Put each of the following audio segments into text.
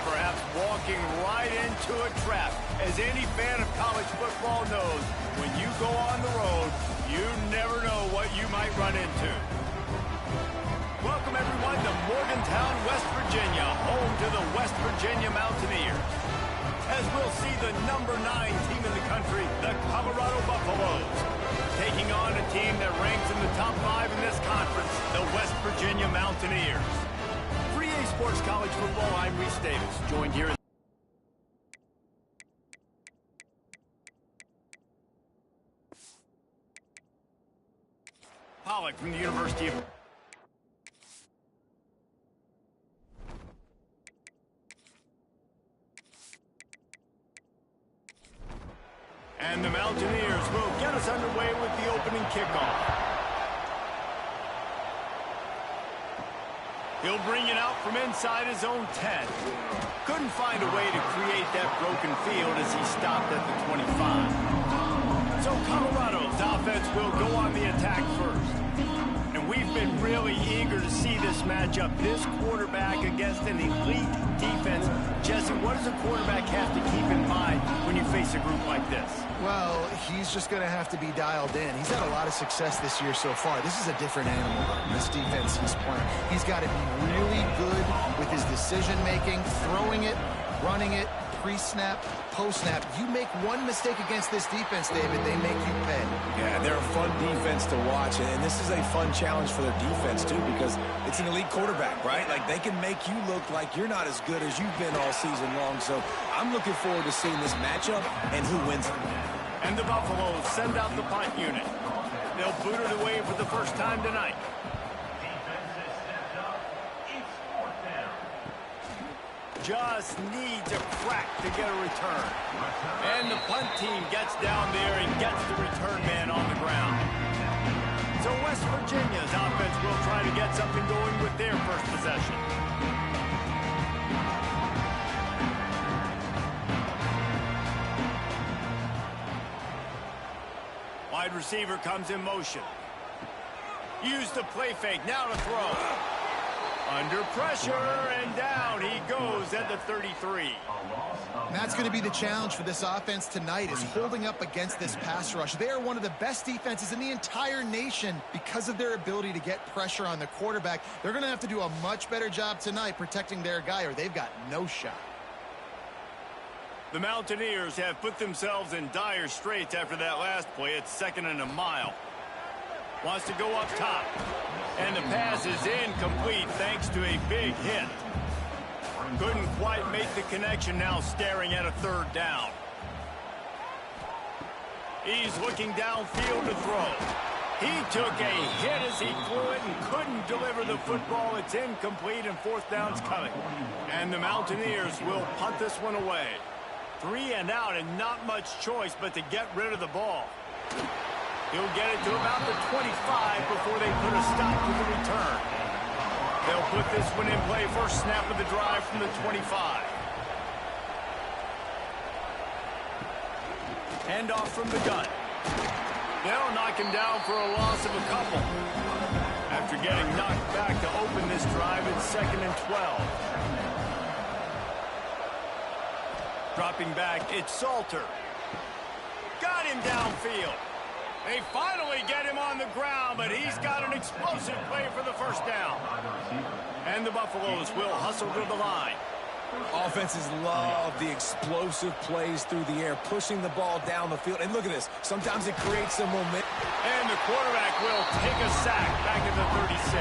perhaps walking right into a trap. As any fan of college football knows, when you go on the road, you never know what you might run into. Welcome, everyone, to Morgantown, West Virginia, home to the West Virginia Mountaineers. As we'll see the #9 team in the country, the Colorado Buffaloes, taking on a team that ranks in the top 5 in this conference, the West Virginia Mountaineers. For EA Sports College Football, I'm Reese Davis, joined here in Pollock from the University of... And the Mountaineers will get us underway with the opening kickoff. He'll bring it out from inside his own 10. Couldn't find a way to create that broken field as he stopped at the 25. So Colorado's offense will go on the attack first. And we've been really eager to see this matchup. This quarterback against an elite defense. Jesse, what does a quarterback have to keep in mind when you face a group like this? Well, he's just going to have to be dialed in. He's had a lot of success this year so far. This is a different animal, this defense he's playing. He's got to be really good with his decision-making, throwing it, running it, pre-snap, post-snap. You make one mistake against this defense, David, they make you pay. Yeah, they're a fun defense to watch, and this is a fun challenge for their defense, too, because it's an elite quarterback, right? Like, they can make you look like you're not as good as you've been all season long, so I'm looking forward to seeing this matchup and who wins it. And the Buffaloes send out the punt unit. They'll boot it away for the first time tonight. Just needs a crack to get a return. And the punt team gets down there and gets the return man on the ground. So West Virginia's offense will try to get something going with their first possession. Wide receiver comes in motion. Use the play fake, now to throw. Under pressure, and down he goes at the 33. And that's going to be the challenge for this offense tonight, is holding up against this pass rush. They are one of the best defenses in the entire nation because of their ability to get pressure on the quarterback. They're going to have to do a much better job tonight protecting their guy, or they've got no shot. The Mountaineers have put themselves in dire straits after that last play. It's 2nd and a mile. Wants to go up top. And the pass is incomplete thanks to a big hit. Couldn't quite make the connection, now staring at a 3rd down. He's looking downfield to throw. He took a hit as he threw it and couldn't deliver the football. It's incomplete and 4th down's coming. And the Mountaineers will punt this one away. 3 and out and not much choice but to get rid of the ball. He'll get it to about the 25 before they put a stop to the return. They'll put this one in play. First snap of the drive from the 25. Hand off from the gun. They'll knock him down for a loss of a couple. After getting knocked back to open this drive, it's 2nd and 12. Dropping back, it's Salter. Got him downfield. They finally get him on the ground, but he's got an explosive play for the first down. And the Buffaloes will hustle to the line. Offenses love the explosive plays through the air, pushing the ball down the field. And look at this. Sometimes it creates some momentum. And the quarterback will take a sack back at the 36.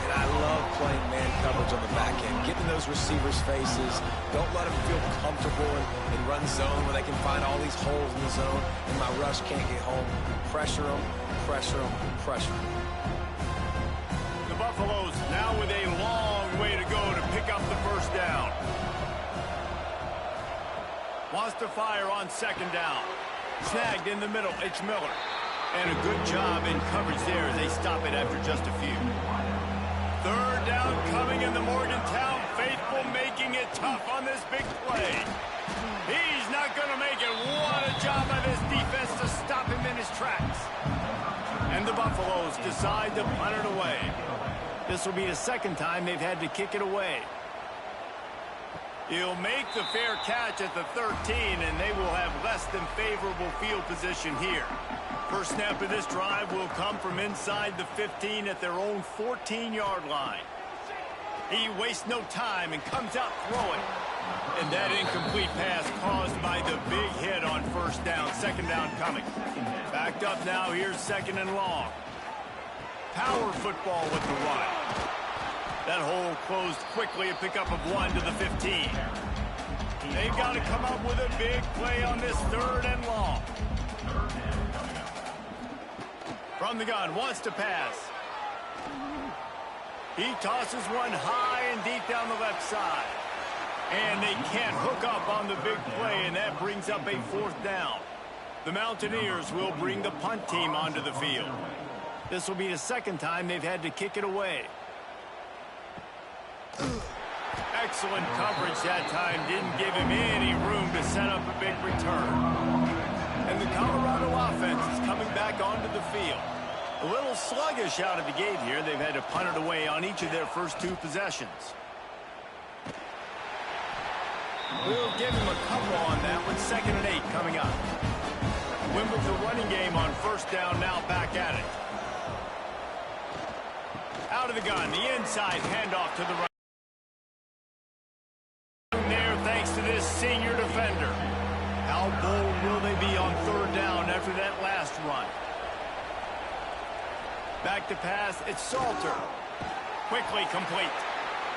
And I love playing man coverage on the back end, getting those receivers' faces. Don't let them feel comfortable in run zone where they can find all these holes in the zone and my rush can't get home. Pressure them, pressure them, pressure them. The Buffaloes now with a long way to go to pick up the first down. Wants to fire on 2nd down. Snagged in the middle, it's Miller. And a good job in coverage there as they stop it after just a few. 3rd down coming in the Morgantown faithful, making it tough on this big play. He's not going to make it. What a job by this defense to stop him in his tracks. And the Buffaloes decide to punt it away. This will be the 2nd time they've had to kick it away. He'll make the fair catch at the 13, and they will have less than favorable field position here. First snap of this drive will come from inside the 15 at their own 14-yard line. He wastes no time and comes out throwing. And that incomplete pass caused by the big hit on first down. Second down coming. Backed up now. Here's second and long. Power football with the run. That hole closed quickly. A pickup of 1 to the 15. They've got to come up with a big play on this third and long. From the gun, wants to pass. He tosses one high and deep down the left side. And they can't hook up on the big play, and that brings up a fourth down. The Mountaineers will bring the punt team onto the field. This will be the second time they've had to kick it away. Excellent coverage that time. Didn't give him any room to set up a big return. And the Colorado offense is coming back onto the field. A little sluggish out of the gate here. They've had to punt it away on each of their first 2 possessions. We'll give him a couple on that with 2nd and 8 coming up. Win with the running game on first down, now back at it. Out of the gun, the inside handoff to the right. There thanks to this senior defender. How bold will they be on third down after that last run? Back to pass, it's Salter. Quickly complete.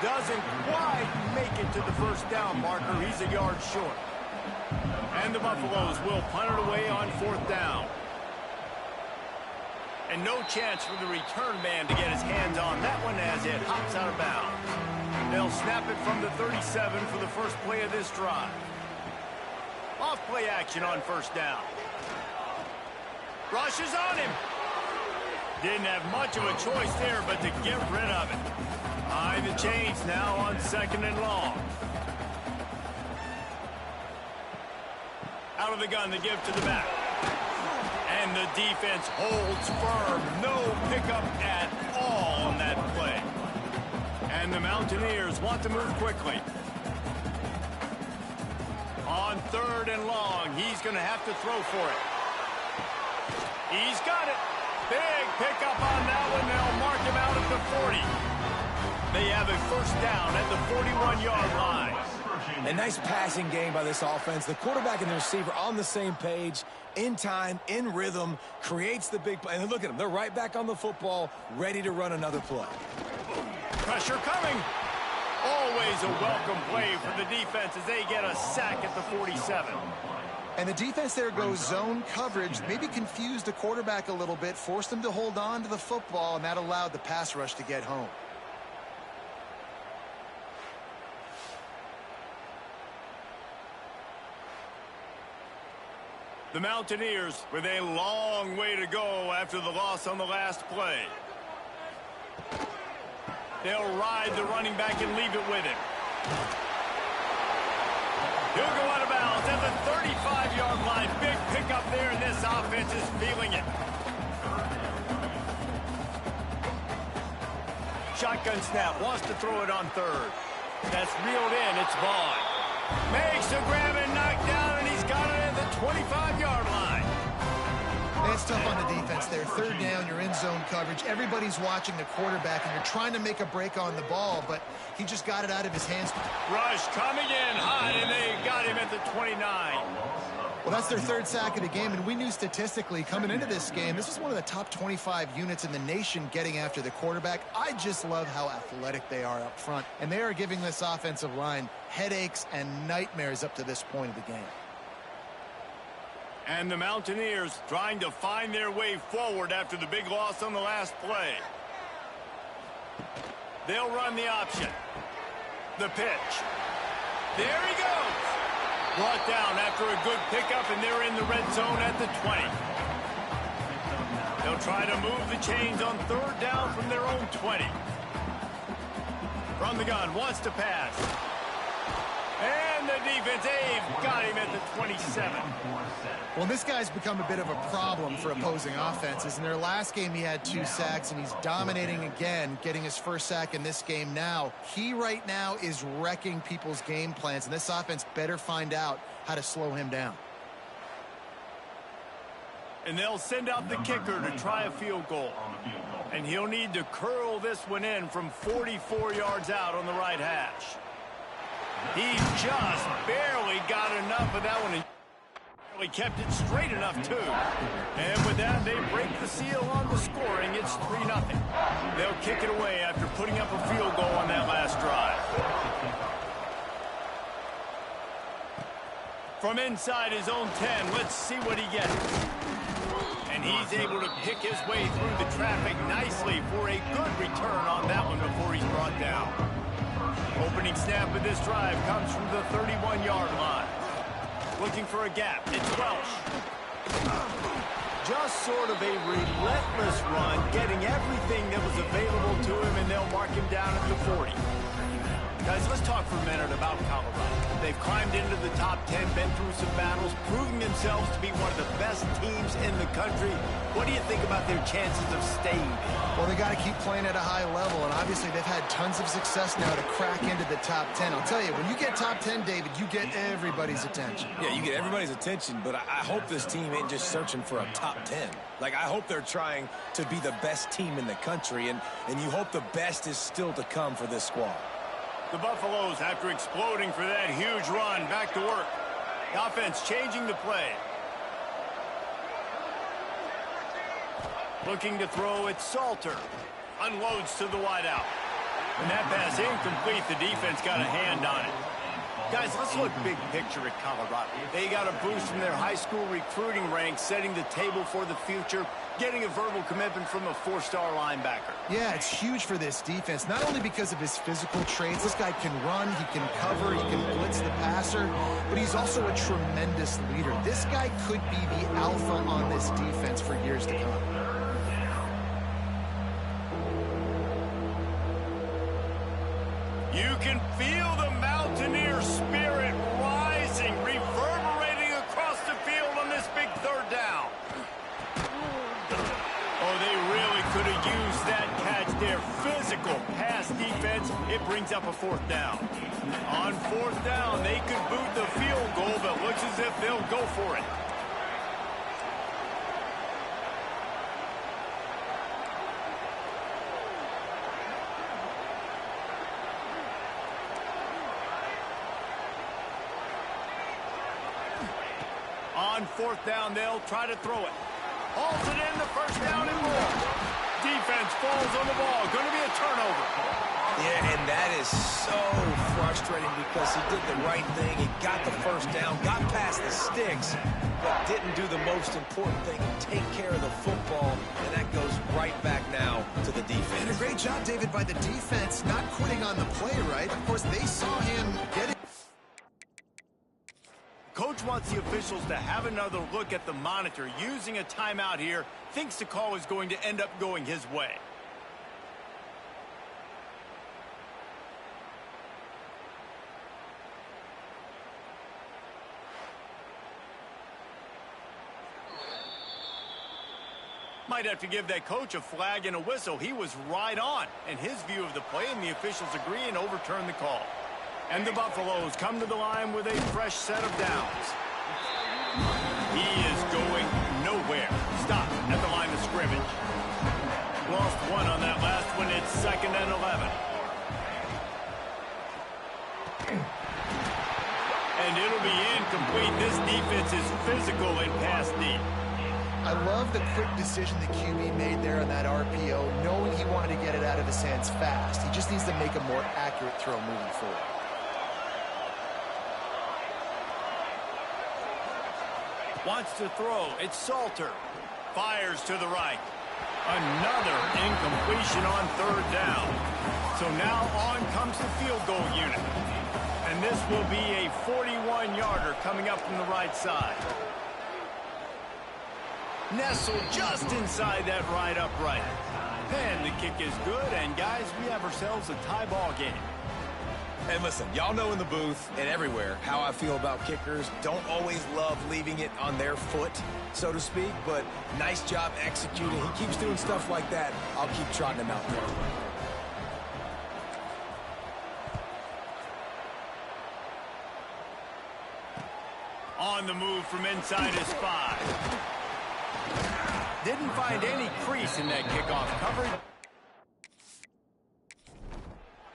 Doesn't quite make it to the first down marker. He's a yard short. And the Buffaloes will punt it away on fourth down. And no chance for the return man to get his hands on that one as it hops out of bounds. They'll snap it from the 37 for the first play of this drive. Off play action on first down. Rushes on him. Didn't have much of a choice there but to get rid of it. Behind the chains now on second and long. Out of the gun, the give to the back. And the defense holds firm. No pickup at all on that play. And the Mountaineers want to move quickly. On third and long, he's going to have to throw for it. He's got it. Big pickup on that one. They'll mark him out at the 40. They have a first down at the 41-yard line. A nice passing game by this offense. The quarterback and the receiver on the same page, in time, in rhythm, creates the big play. And look at them. They're right back on the football, ready to run another play. Pressure coming. Always a welcome play for the defense as they get a sack at the 47. And the defense there goes zone coverage, maybe confused the quarterback a little bit, forced him to hold on to the football, and that allowed the pass rush to get home. The Mountaineers with a long way to go after the loss on the last play. They'll ride the running back and leave it with him. He'll go out of bounds at the 35-yard line. Big pickup there, and this offense is feeling it. Shotgun snap, wants to throw it on third. That's reeled in, it's Vaughn. Makes the grab and knocked down, and he's got it at the 25-yard line. It's tough on the defense there. Third down, you're in zone coverage. Everybody's watching the quarterback, and you're trying to make a break on the ball, but he just got it out of his hands. Rush coming in high, and they got him at the 29. Well, that's their third sack of the game, and we knew statistically coming into this game, this is one of the top 25 units in the nation getting after the quarterback. I just love how athletic they are up front, and they are giving this offensive line headaches and nightmares up to this point of the game. And the Mountaineers trying to find their way forward after the big loss on the last play. They'll run the option. The pitch. There he goes. Brought down after a good pickup, and they're in the red zone at the 20. They'll try to move the chains on third down from their own 20. From the gun, wants to pass. And the defense, got him at the 27. Well, this guy's become a bit of a problem for opposing offenses. In their last game, he had 2 sacks, and he's dominating again, getting his first sack in this game now. He right now is wrecking people's game plans, and this offense better find out how to slow him down. And they'll send out the kicker to try a field goal. And he'll need to curl this one in from 44 yards out on the right hash. He just barely got enough of that one. And he kept it straight enough, too. And with that, they break the seal on the scoring. It's 3-0. They'll kick it away after putting up a field goal on that last drive. From inside his own 10, let's see what he gets. And he's able to pick his way through the traffic nicely for a good return on that one before he's brought down. Opening snap of this drive comes from the 31-yard line. Looking for a gap. It's Welsh. Just sort of a relentless run, getting everything that was available to him, and they'll mark him down at the 40. Guys, let's talk for a minute about Colorado. They've climbed into the top 10, been through some battles, proving themselves to be one of the best teams in the country. What do you think about their chances of staying? Well, they got to keep playing at a high level, and obviously they've had tons of success now to crack into the top 10. I'll tell you, when you get top 10, David, you get everybody's attention. Yeah, you get everybody's attention, but I hope this team ain't just searching for a top 10. Like, I hope they're trying to be the best team in the country, and you hope the best is still to come for this squad. The Buffaloes, after exploding for that huge run, back to work. The offense changing the play. Looking to throw, it's Salter. Unloads to the wideout. And that pass incomplete, the defense got a hand on it. Guys, let's look big picture at Colorado. They got a boost from their high school recruiting ranks, setting the table for the future, getting a verbal commitment from a 4-star linebacker. Yeah, it's huge for this defense, not only because of his physical traits. This guy can run, he can cover, he can blitz the passer, but he's also a tremendous leader. This guy could be the alpha on this defense for years to come. You can feel the Mountaineer spirit rising, reverberating across the field on this big third down. Oh, they really could have used that catch there. Physical pass defense. It brings up a 4th down. On 4th down, they could boot the field goal, but looks as if they'll go for it. On 4th down, they'll try to throw it. Hauls it in, the 1st down and more. Defense falls on the ball. Going to be a turnover. Yeah, and that is so frustrating because he did the right thing. He got the 1st down, got past the sticks, but didn't do the most important thing, take care of the football, and that goes right back now to the defense. And a great job, David, by the defense, not quitting on the play, right? Of course, they saw him get it. Coach wants the officials to have another look at the monitor. Using a timeout here, thinks the call is going to end up going his way. Might have to give that coach a flag and a whistle. He was right on in his view of the play, and the officials agree and overturn the call. And the Buffaloes come to the line with a fresh set of downs. He is going nowhere. Stop at the line of scrimmage. Lost 1 on that last one. It's 2nd and 11. And it'll be incomplete. This defense is physical and pass deep. I love the quick decision the QB made there on that RPO, knowing he wanted to get it out of his hands fast. He just needs to make a more accurate throw moving forward. Wants to throw. It's Salter. Fires to the right. Another incompletion on 3rd down. So now on comes the field goal unit. And this will be a 41-yarder coming up from the right side. Nestled just inside that right upright. And the kick is good, and guys, we have ourselves a tie ball game. And listen, y'all know in the booth and everywhere how I feel about kickers. Don't always love leaving it on their foot, so to speak, but nice job executing. He keeps doing stuff like that. I'll keep trotting him out there. On the move from inside his 5. Didn't find any crease in that kickoff coverage.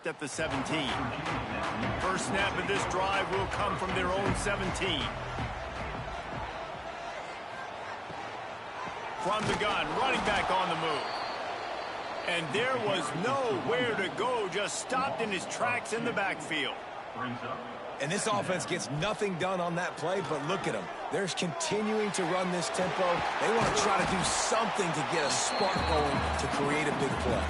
At the 17. First snap of this drive will come from their own 17. From the gun, running back on the move. And there was nowhere to go, just stopped in his tracks in the backfield. And this offense gets nothing done on that play, but look at them. They're continuing to run this tempo. They want to try to do something to get a spark going to create a big play.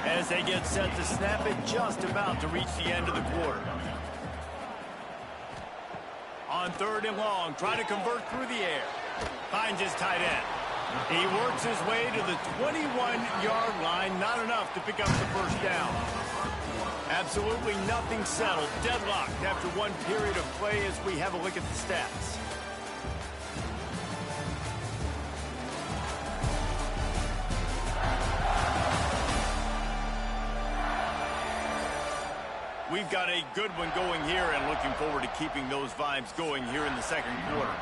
As they get set to snap it, just about to reach the end of the quarter. On 3rd and long, trying to convert through the air. Finds his tight end. He works his way to the 21-yard line. Not enough to pick up the first down. Absolutely nothing settled. Deadlocked after one period of play as we have a look at the stats. We've got a good one going here and looking forward to keeping those vibes going here in the second quarter.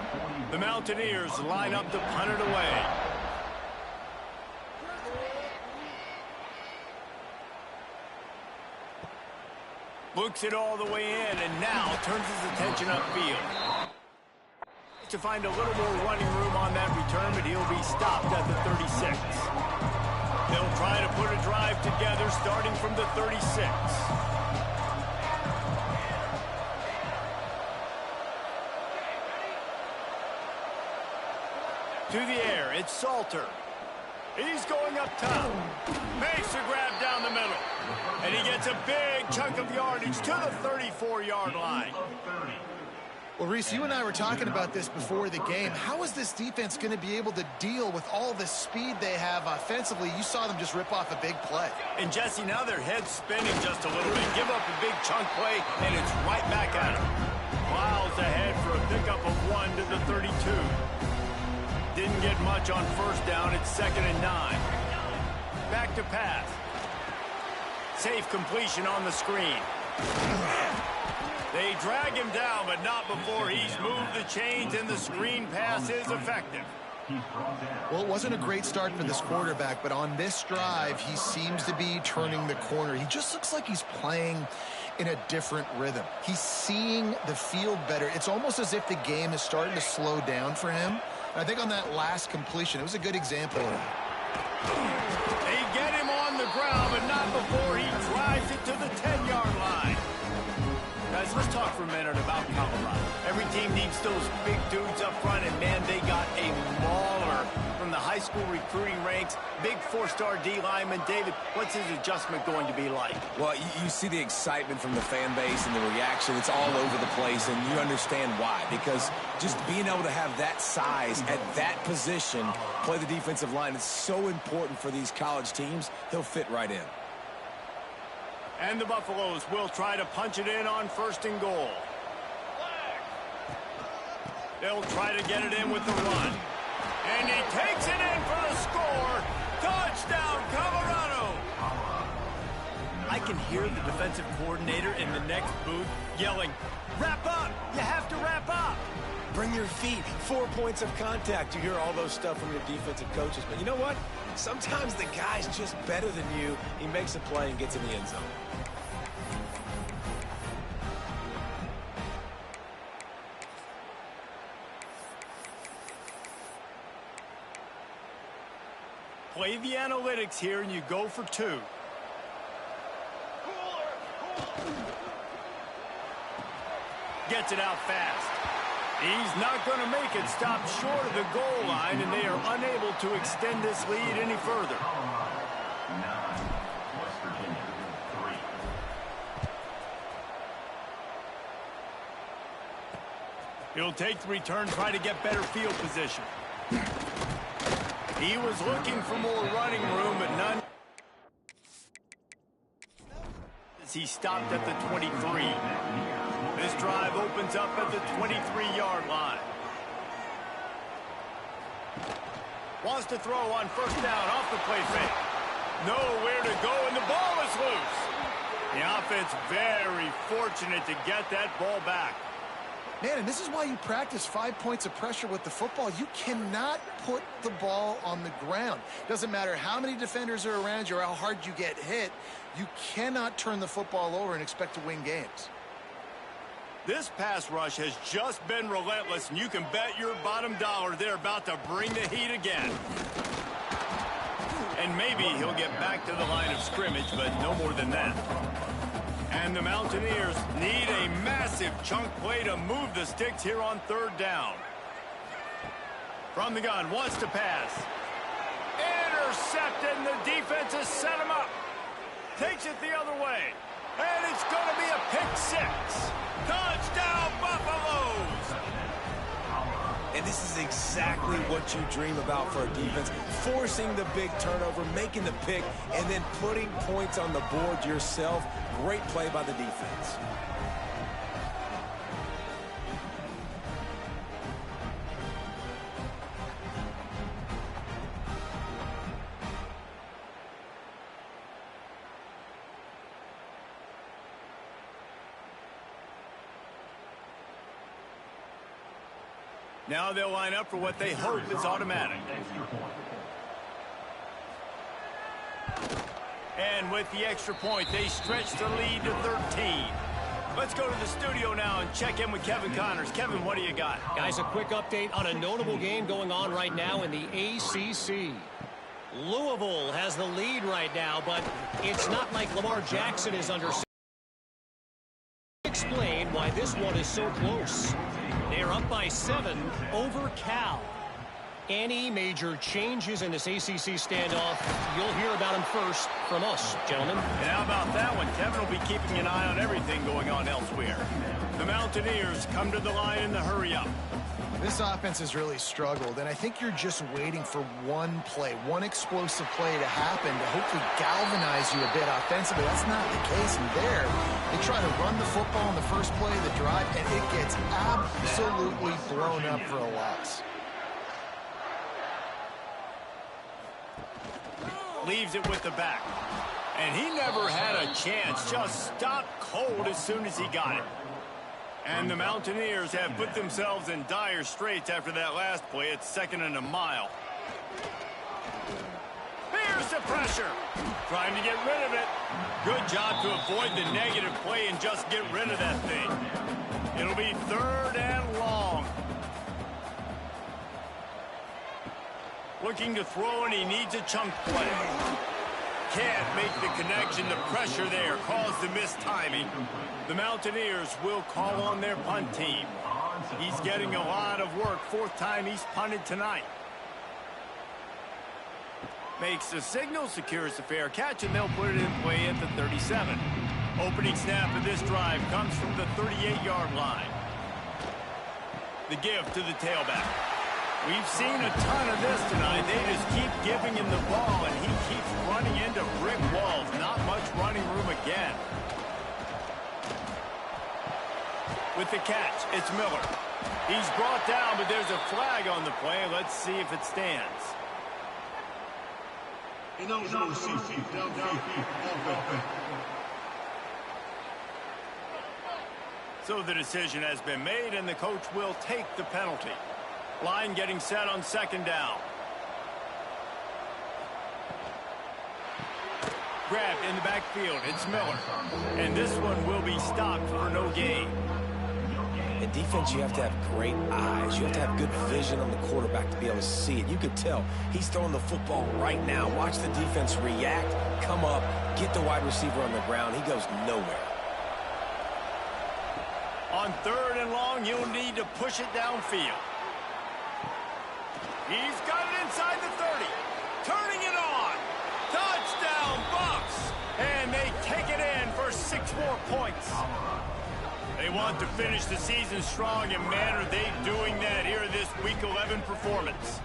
The Mountaineers line up to punt it away. Looks it all the way in and now turns his attention upfield. To find a little more running room on that return, but he'll be stopped at the 36. They'll try to put a drive together starting from the 36. To the air, it's Salter. He's going up top. Makes a grab down the middle. And he gets a big chunk of yardage to the 34-yard line. Well, Reese, you and I were talking about this before the game. How is this defense going to be able to deal with all the speed they have offensively? You saw them just rip off a big play. And, Jesse, now their head's spinning just a little bit. Give up a big chunk play, and it's right back at them. Miles ahead for a pickup of 1 to the 32. Didn't get much on first down. It's 2nd and 9. Back to pass. Safe completion on the screen. They drag him down, but not before he's moved the chains, and the screen pass is effective. Well, it wasn't a great start for this quarterback, but on this drive, he seems to be turning the corner. He just looks like he's playing in a different rhythm. He's seeing the field better. It's almost as if the game is starting to slow down for him. I think on that last completion, it was a good example of that. They get him on the ground, but not before he drives it to the 10-yard line. Guys, let's talk for a minute about Colorado. Every team needs those big dudes up front, and, man, they got a mauler from the high school recruiting ranks. Big 4-star D lineman. David, what's his adjustment going to be like? Well, you see the excitement from the fan base and the reaction. It's all over the place, and you understand why. Because just being able to have that size at that position, play the defensive line, is so important for these college teams. He'll fit right in. And the Buffaloes will try to punch it in on 1st and goal. They'll try to get it in with the run. And he takes it in for the score. Touchdown, Colorado! I can hear the defensive coordinator in the next booth yelling, "Wrap up! You have to wrap up!" Bring your feet. 4 points of contact. You hear all those stuff from your defensive coaches. But you know what? Sometimes the guy's just better than you. He makes a play and gets in the end zone. Play the analytics here, and you go for 2. Gets it out fast. He's not going to make it. Stop short of the goal line, and they are unable to extend this lead any further. He'll take the return, try to get better field position. He was looking for more running room, but none. as he stopped at the 23. This drive opens up at the 23-yard line. Wants to throw on first down off the play fake. Nowhere to go, and the ball is loose. The offense very fortunate to get that ball back. Man, and this is why you practice 5 points of pressure with the football. You cannot put the ball on the ground. Doesn't matter how many defenders are around you or how hard you get hit. You cannot turn the football over and expect to win games. This pass rush has just been relentless, and you can bet your bottom dollar they're about to bring the heat again. And maybe he'll get back to the line of scrimmage, but no more than that. And the Mountaineers need a massive chunk play to move the sticks here on third down. From the gun, wants to pass. Intercepted, and the defense has set him up. Takes it the other way. And it's going to be a pick six. Touchdown, Buffaloes! And this is exactly what you dream about for a defense. Forcing the big turnover, making the pick, and then putting points on the board yourself. Great play by the defense. Now they'll line up for what they hope is automatic. And with the extra point, they stretch the lead to 13. Let's go to the studio now and check in with Kevin Connors. Kevin, what do you got? Guys, a quick update on a notable game going on right now in the ACC. Louisville has the lead right now, but it's not like Lamar Jackson is under. Explain why this one is so close. They're up by 7 over Cal. Any major changes in this ACC standoff, you'll hear about them first from us, gentlemen. And how about that one? Kevin will be keeping an eye on everything going on elsewhere. The Mountaineers come to the line in the hurry-up. This offense has really struggled, and I think you're just waiting for one play, one explosive play to happen to hopefully galvanize you a bit offensively. That's not the case. And there, they try to run the football in the first play of the drive, and it gets absolutely blown up for a loss. Leaves it with the back. And he never had a chance. Just stopped cold as soon as he got it. And the Mountaineers have put themselves in dire straits after that last play. It's 2nd and a mile. Here's the pressure. Trying to get rid of it. Good job to avoid the negative play and just get rid of that thing. It'll be 3rd and long. Looking to throw, and he needs a chunk play. Can't make the connection. The pressure there caused the missed timing. The Mountaineers will call on their punt team. He's getting a lot of work. 4th time he's punted tonight. Makes the signal, secures the fair catch, and they'll put it in play at the 37. Opening snap of this drive comes from the 38-yard line. The give to the tailback. We've seen a ton of this tonight. They just keep giving him the ball, and he keeps running into brick walls. Not much running room again. With the catch, it's Miller. He's brought down, but there's a flag on the play. Let's see if it stands. So the decision has been made, and the coach will take the penalty. Line getting set on 2nd down. Grabbed in the backfield. It's Miller. And this one will be stopped for no gain. In defense, you have to have great eyes. You have to have good vision on the quarterback to be able to see it. You could tell he's throwing the football right now. Watch the defense react, come up, get the wide receiver on the ground. He goes nowhere. On 3rd and long, you'll need to push it downfield. He's got it inside the 30. Turning it on. Touchdown, Buffs. And they take it in for 6 more points. They want to finish the season strong, and man, are they doing that here in this Week 11 performance.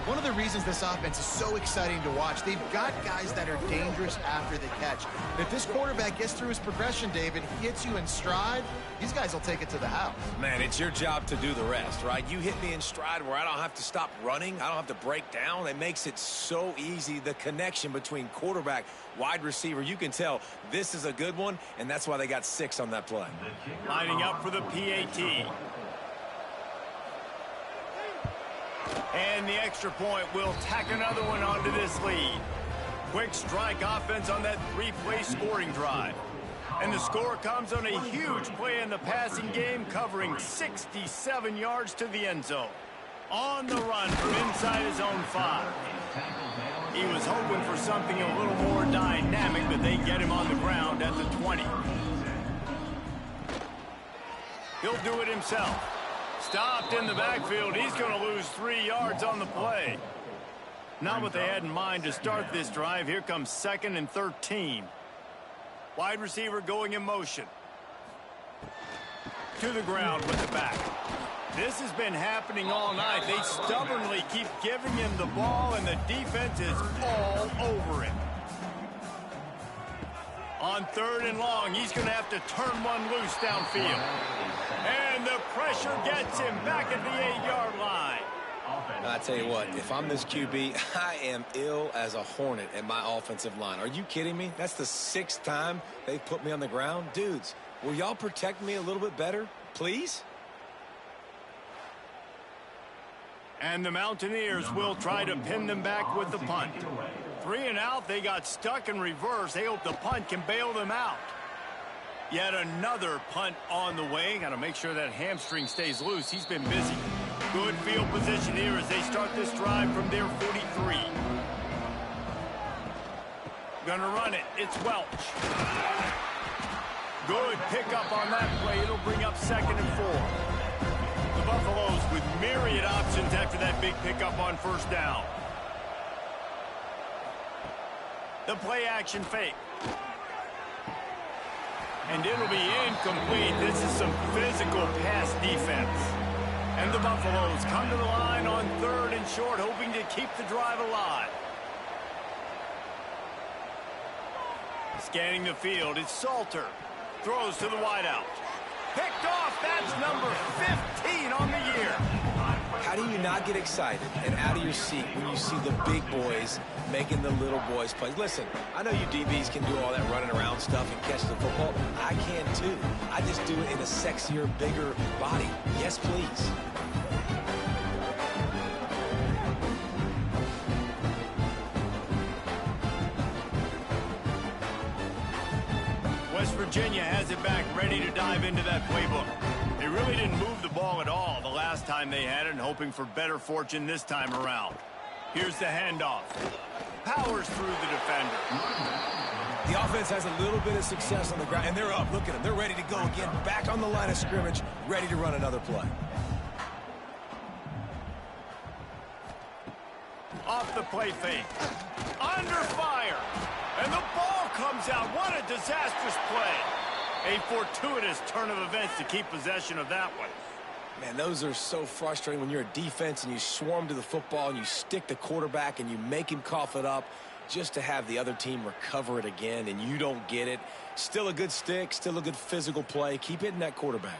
One of the reasons this offense is so exciting to watch, they've got guys that are dangerous after the catch. If this quarterback gets through his progression, David, he hits you in stride, these guys will take it to the house. Man, it's your job to do the rest, right? You hit me in stride where I don't have to stop running. I don't have to break down. It makes it so easy. The connection between quarterback, wide receiver, you can tell this is a good one, and that's why they got 6 on that play. Lining up for the PAT. And the extra point will tack another one onto this lead. Quick strike offense on that 3-play scoring drive. And the score comes on a huge play in the passing game, covering 67 yards to the end zone. On the run from inside his own 5. He was hoping for something a little more dynamic, but they get him on the ground at the 20. He'll do it himself. Stopped in the backfield. He's going to lose 3 yards on the play. Not what they had in mind to start this drive. Here comes 2nd and 13. Wide receiver going in motion. To the ground with the back. This has been happening all night. They stubbornly keep giving him the ball, and the defense is all over him. On 3rd and long, he's going to have to turn one loose downfield. And the pressure gets him back at the 8-yard line. I tell you what, if I'm this QB, I am ill as a hornet at my offensive line. Are you kidding me? That's the 6th time they've put me on the ground. Dudes, will y'all protect me a little bit better, please? And the Mountaineers will try to pin them back with the punt. 3 and out, they got stuck in reverse. They hope the punt can bail them out. Yet another punt on the way. Got to make sure that hamstring stays loose. He's been busy. Good field position here as they start this drive from their 43. Gonna run it. It's Welch. Good pickup on that play. It'll bring up 2nd and 4. The Buffaloes with myriad options after that big pickup on 1st down. The play action fake. And it'll be incomplete. This is some physical pass defense. And the Buffaloes come to the line on 3rd and short, hoping to keep the drive alive. Scanning the field, it's Salter. Throws to the wideout. Picked off, that's number 15 on the year. How do you not get excited and out of your seat when you see the big boys making the little boys play? Listen, I know you DBs can do all that running around stuff and catch the football. I can too. I just do it in a sexier, bigger body. Yes, please. West Virginia has it back, ready to dive into that playbook. They really didn't move the ball at all the last time they had it, and hoping for better fortune this time around. Here's the handoff. Powers through the defender. The offense has a little bit of success on the ground, and they're up. Look at them. They're ready to go again. Back on the line of scrimmage, ready to run another play. Off the play fake. Under fire. And the ball comes out. What a disastrous play. A fortuitous turn of events to keep possession of that one. Man, those are so frustrating when you're a defense and you swarm to the football and you stick the quarterback and you make him cough it up just to have the other team recover it again and you don't get it. Still a good stick, still a good physical play. Keep hitting that quarterback.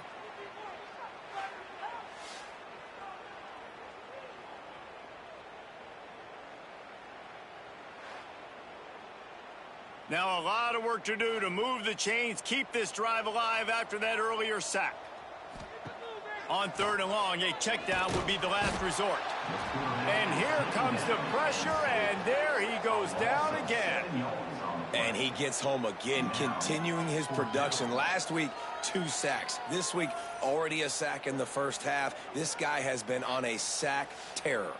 Now a lot of work to do to move the chains, keep this drive alive after that earlier sack. On 3rd and long, a check down would be the last resort. And here comes the pressure, and there he goes down again. And he gets home again, continuing his production. Last week, 2 sacks. This week, already a sack in the first half. This guy has been on a sack terror.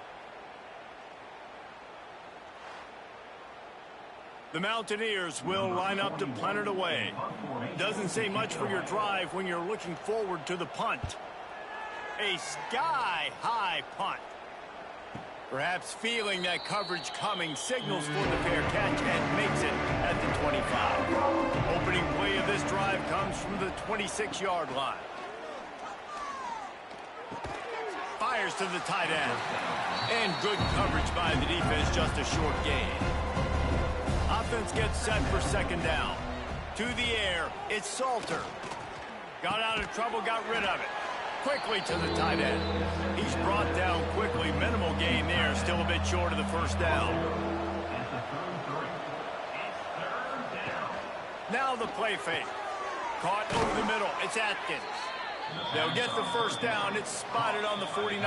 The Mountaineers will line up to punt it away. Doesn't say much for your drive when you're looking forward to the punt. A sky-high punt. Perhaps feeling that coverage coming, signals for the fair catch and makes it at the 25. Opening play of this drive comes from the 26-yard line. Fires fires to the tight end. And good coverage by the defense, just a short gain. Offense gets set for second down. To the air, it's Salter. Got out of trouble, got rid of it. Quickly to the tight end. He's brought down quickly. Minimal gain there, still a bit short of the first down. Now the play fake. Caught over the middle. It's Atkins. They'll get the first down. It's spotted on the 49.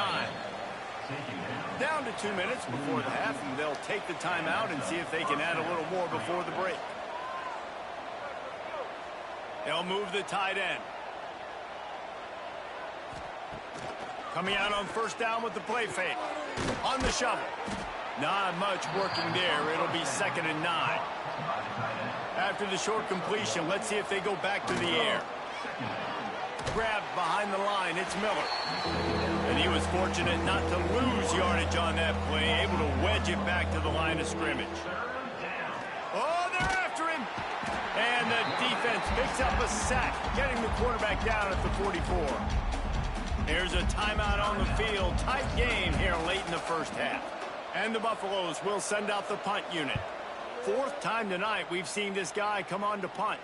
Down to 2 minutes before the half, and they'll take the timeout and see if they can add a little more before the break. They'll move the tight end. Coming out on first down with the play fake. On the shovel. Not much working there. It'll be 2nd and 9. After the short completion, let's see if they go back to the air. Grabbed behind the line, it's Miller. And he was fortunate not to lose yardage on that play, able to wedge it back to the line of scrimmage. Oh, they're after him! And the defense picks up a sack, getting the quarterback down at the 44. Here's a timeout on the field. Tight game here late in the first half. And the Buffaloes will send out the punt unit. 4th time tonight we've seen this guy come on to punt.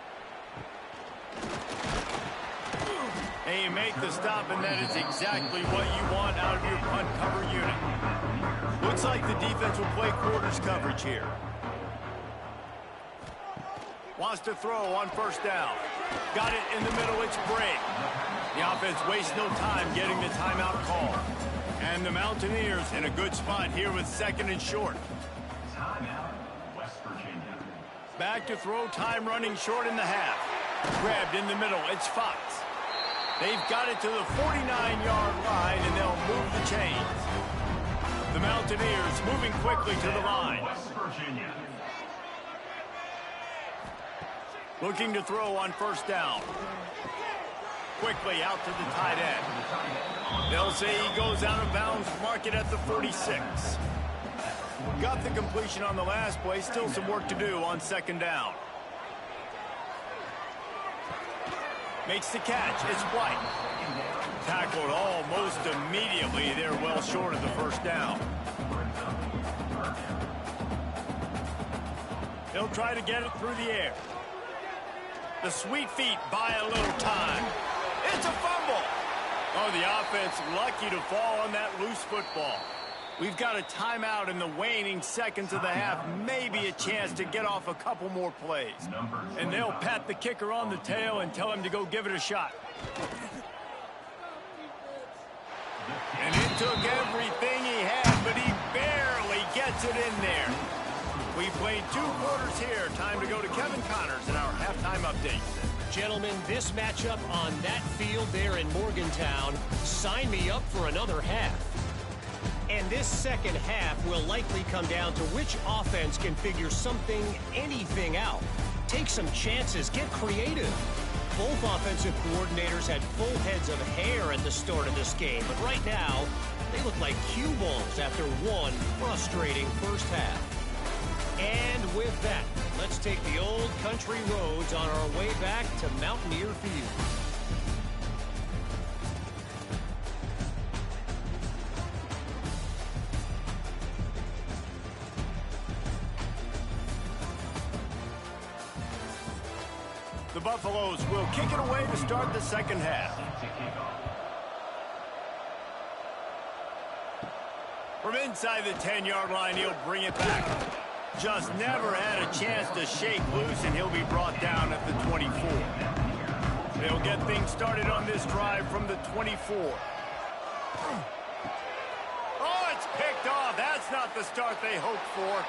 And you make the stop, and that is exactly what you want out of your punt cover unit. Looks like the defense will play quarters coverage here. Wants to throw on first down. Got it in the middle, it's Bray. The offense wastes no time getting the timeout call. And the Mountaineers in a good spot here with 2nd and short. Back to throw, time running short in the half. Grabbed in the middle, it's Fox. They've got it to the 49-yard line, and they'll move the chains. The Mountaineers moving quickly to the line. Looking to throw on first down. Quickly out to the tight end. They'll say he goes out of bounds, mark it at the 46. Got the completion on the last play, still some work to do on 2nd down. Makes the catch, it's White. Tackled almost immediately. They're well short of the first down. They'll try to get it through the air. The sweet feet buy a little time. It's a fumble. Oh, the offense lucky to fall on that loose football. We've got a timeout in the waning seconds of the half. Maybe a chance to get off a couple more plays. And they'll pat the kicker on the tail and tell him to go give it a shot. And it took everything he had, but he barely gets it in there. We played 2 quarters here. Time to go to Kevin Connors in our halftime update. Gentlemen, this matchup on that field there in Morgantown, sign me up for another half. And this second half will likely come down to which offense can figure something, anything out. Take some chances, get creative. Both offensive coordinators had full heads of hair at the start of this game, but right now, they look like cue balls after one frustrating first half. And with that, let's take the old country roads on our way back to Mountaineer Field. The Buffaloes will kick it away to start the second half. From inside the 10-yard line, he'll bring it back. Just never had a chance to shake loose, and he'll be brought down at the 24. They'll get things started on this drive from the 24. Oh, it's picked off. That's not the start they hoped for.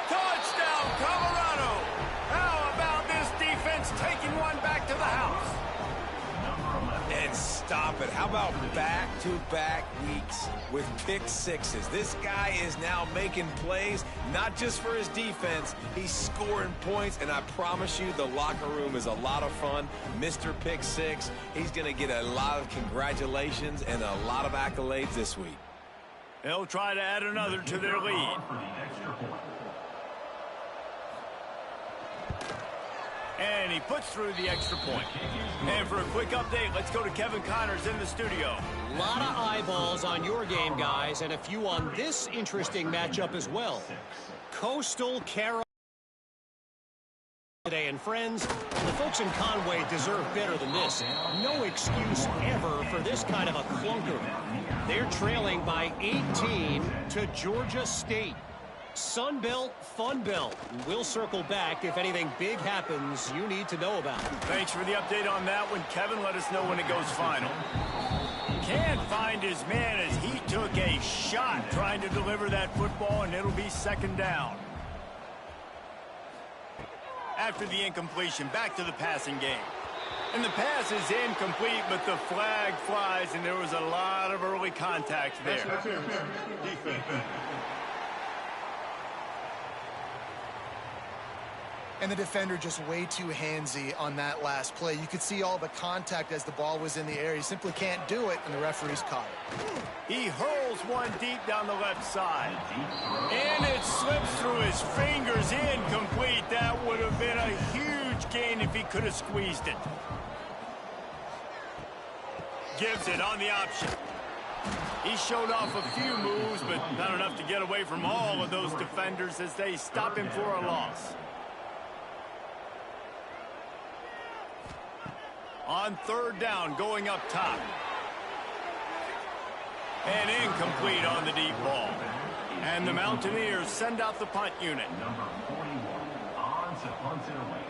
Touchdown, Colorado! How about this defense taking one back to the house? And stop it. How about back-to-back weeks with pick sixes? This guy is now making plays, not just for his defense. He's scoring points, and I promise you the locker room is a lot of fun. Mr. Pick Six, he's going to get a lot of congratulations and a lot of accolades this week. They'll try to add another to their lead. And he puts through the extra point. And for a quick update, let's go to Kevin Connors in the studio. A lot of eyeballs on your game, guys, and a few on this interesting matchup as well. Coastal Carolina today, and friends, the folks in Conway deserve better than this. No excuse ever for this kind of a clunker. They're trailing by 18 to Georgia State. Sun Belt, Fun Belt. We'll circle back if anything big happens you need to know about. Thanks for the update on that one, Kevin. Let us know when it goes final. Can't find his man as he took a shot trying to deliver that football, and it'll be second down. After the incompletion, back to the passing game. And the pass is incomplete, but the flag flies, and there was a lot of early contact there. Defense. And the defender just way too handsy on that last play. You could see all the contact as the ball was in the air. He simply can't do it, and the referees caught it. He hurls one deep down the left side. And it slips through his fingers, incomplete. That would have been a huge gain if he could have squeezed it. Gives it on the option. He showed off a few moves, but not enough to get away from all of those defenders as they stop him for a loss. On third down, going up top. And incomplete on the deep ball. And the Mountaineers send out the punt unit. Number 41 on to punt it away.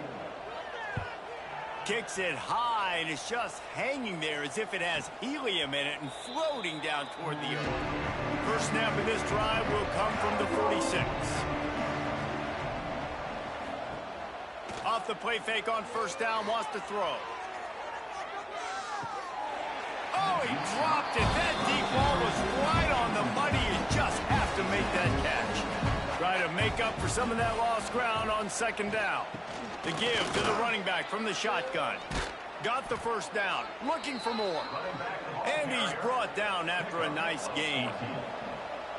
Kicks it high, and it's just hanging there as if it has helium in it and floating down toward the earth. First snap of this drive will come from the 46. Off the play fake on first down, wants to throw. Oh, he dropped it. That deep ball was right on the money. You just have to make that catch. Try to make up for some of that lost ground on second down. The give to the running back from the shotgun. Got the first down. Looking for more. And he's brought down after a nice gain.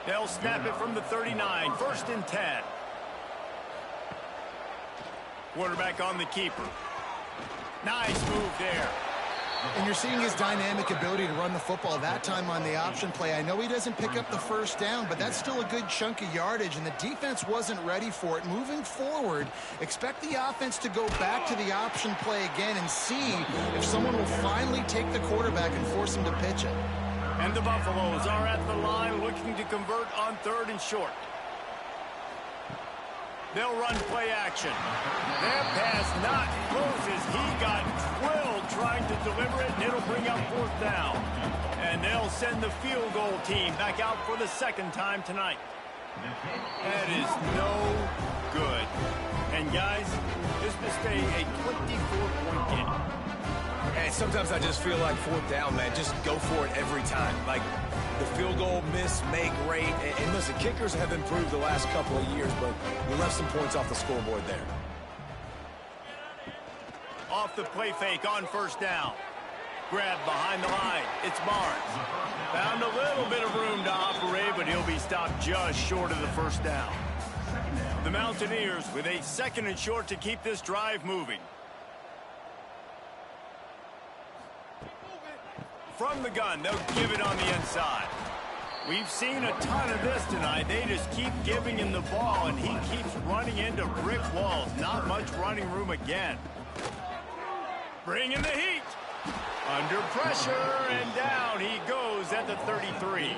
They'll snap it from the 39. First and 10. Quarterback on the keeper. Nice move there. And you're seeing his dynamic ability to run the football that time on the option play. I know he doesn't pick up the first down, but that's still a good chunk of yardage, and the defense wasn't ready for it. Moving forward, expect the offense to go back to the option play again and see if someone will finally take the quarterback and force him to pitch it. And the Buffaloes are at the line looking to convert on third and short. They'll run play action. Their pass not close as he got drilled trying to deliver it, and it'll bring up fourth down. And they'll send the field goal team back out for the second time tonight. That is no good. And guys, this will stay a 24-point game. And sometimes I just feel like fourth down, man. Just go for it every time. Like the field goal miss, make rate. And listen, kickers have improved the last couple of years, but we left some points off the scoreboard there. Off the play fake on first down. Grab behind the line. It's Barnes. Found a little bit of room to operate, but he'll be stopped just short of the first down. The Mountaineers with a second and short to keep this drive moving. From the gun, they'll give it on the inside. We've seen a ton of this tonight. They just keep giving him the ball, and he keeps running into brick walls. Not much running room again. Bringing the heat. Under pressure, and down he goes at the 33.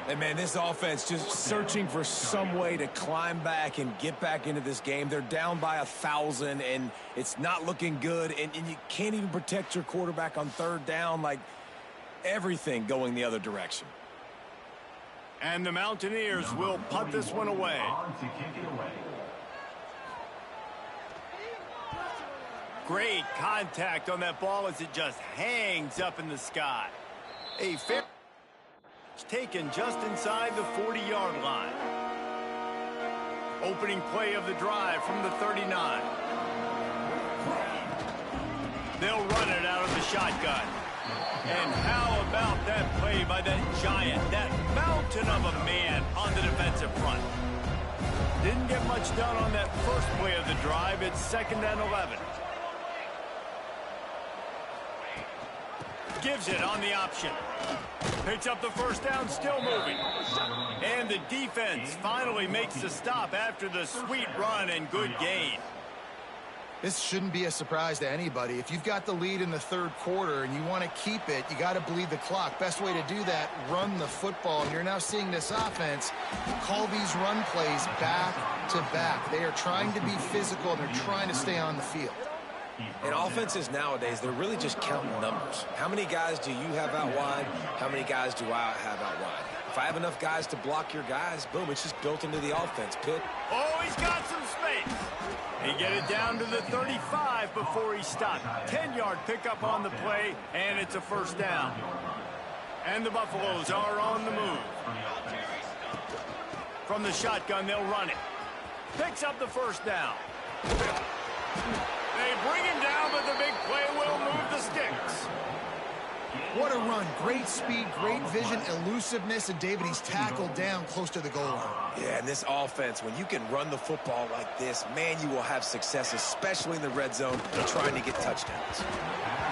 And, man, this offense just searching for some way to climb back and get back into this game. They're down by 1,000, and it's not looking good. And you can't even protect your quarterback on third down. Like, everything going the other direction. And the Mountaineers will punt this one away. Great contact on that ball as it just hangs up in the sky. A fair taken just inside the 40-yard line. Opening play of the drive from the 39. They'll run it out of the shotgun. And how about that play by that giant, that mountain of a man on the defensive front? Didn't get much done on that first play of the drive. It's 2nd and 11. Gives it on the option. Picks up the first down, still moving. And the defense finally makes the stop after the sweet run and good gain. This shouldn't be a surprise to anybody. If you've got the lead in the third quarter and you want to keep it, you got to bleed the clock. Best way to do that, run the football. And you're now seeing this offense call these run plays back to back. They are trying to be physical, and they're trying to stay on the field. And offenses nowadays, they're really just counting numbers. How many guys do you have out wide? How many guys do I have out wide? If I have enough guys to block your guys, boom, it's just built into the offense, Pitt. Oh, he's got some space. He get it down to the 35 before he stopped. 10-yard pickup on the play, and it's a first down. And the Buffaloes are on the move. From the shotgun, they'll run it. Picks up the first down. They bring him down, but the big play will move the sticks. What a run. Great speed, great vision, elusiveness, and David, he's tackled down close to the goal line. Yeah, and this offense, when you can run the football like this, man, you will have success, especially in the red zone, trying to get touchdowns.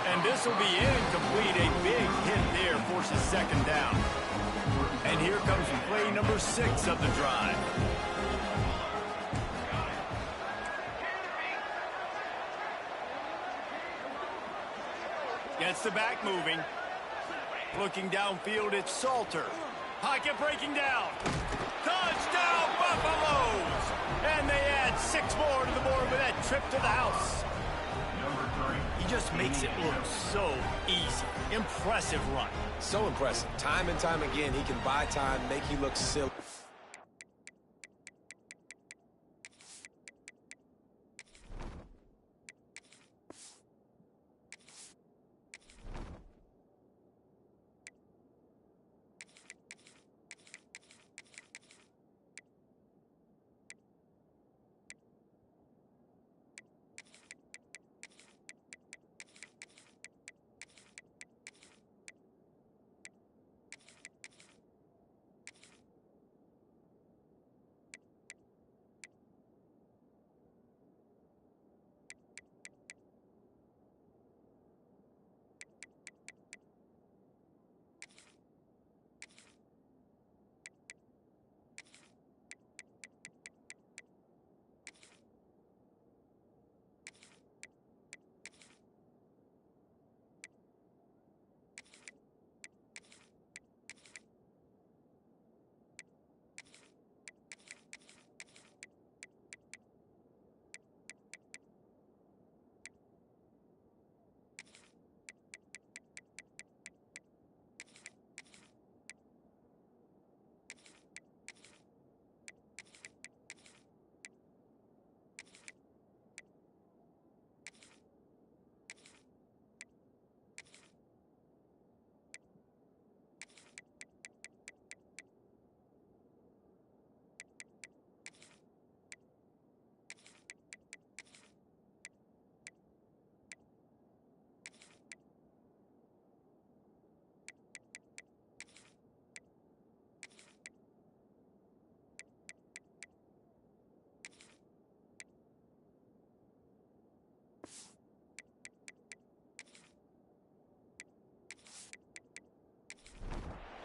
And this will be incomplete. A big hit there forces 2nd down. And here comes play number 6 of the drive. Gets the back moving. Looking downfield, it's Salter. Pocket breaking down. Touchdown, Buffaloes! And they add 6 more to the board with that trip to the house. He just makes it look so easy. Impressive run. So impressive. Time and time again, he can buy time, make you look silly.